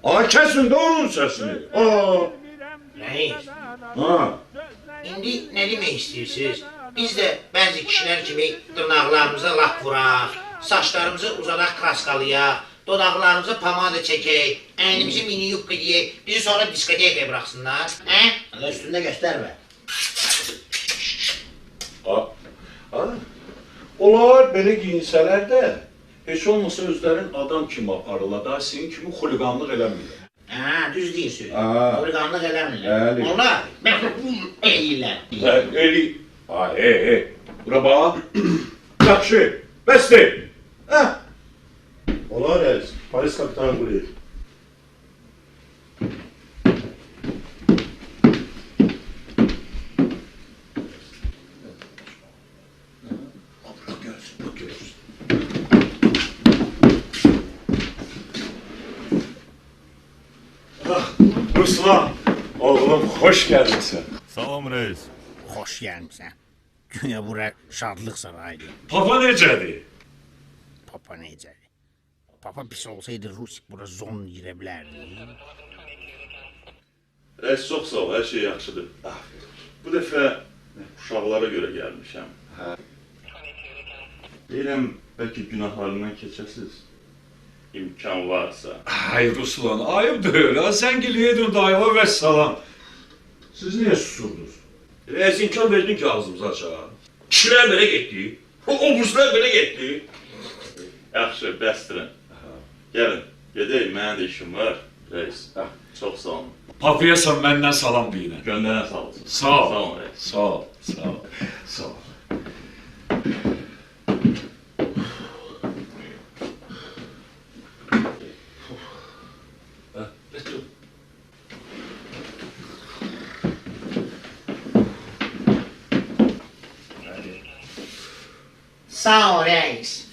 Ay kesin de onun sesini. Aa. Reis, Ha. indi nə demək istəyirsiniz? Biz də bəzi kişilər kimi dırnaqlarımıza lak vuraq, saçlarımızı uzadaq kraskalayaq, dodaqlarımıza pomada çəkək, əynimizi mini yubka giyək, bizi sonra diskotekaya bıraxsınlar. Hə? Allah üstündə göstərmə. Ha. Onlar belə giyinsələr də heç olmasa özlərin adam kimi aparırlar da, senin kimi xuliqanlıq eləmirlər. Hə, düz deyirsən. Ha. Xuliqanlıq eləmirlər. Bəli. Onlar eləyirlər. Eli. Ay, bura bax. Yaxşı, bəsdir. Hə. Olar reis. Paris kapitanı buraya. Bak görsün, bak görsün. Ruslan, oğlum hoş geldin sen. Salam reis. Xoş gəlmisən. Güya bura şadlıq sarayıdır. Papa necədir? Papa necədir? Papa pis olsaydı Rusik bura zon girə bilərdi. Reis çox sağ ol, hər şey yaxşıdır. Bu dəfə uşaqlara görə gəlmişəm. Deyirəm, bəlkə günahlarından keçəsiz. İmkan varsa. Ay Ruslan, ayıbdır öyle. Sen geliyordun dayıma ve salam. Siz niye susurdunuz? Reis imkan verdin ki ağzımızı açaq. Kişilər belə getdi. Obuzlar belə getdi. Yaxşı, bəsdirin. Gəlin, gedək, mənim də işim var. Reis, çox sağ olun. Papaya sen benden salam deyin. Göndərən sağ olsun. Sağ ol. Sağ olun, reis. Sağ ol. Sağ ol. Sağ ol. Sağ ol reis.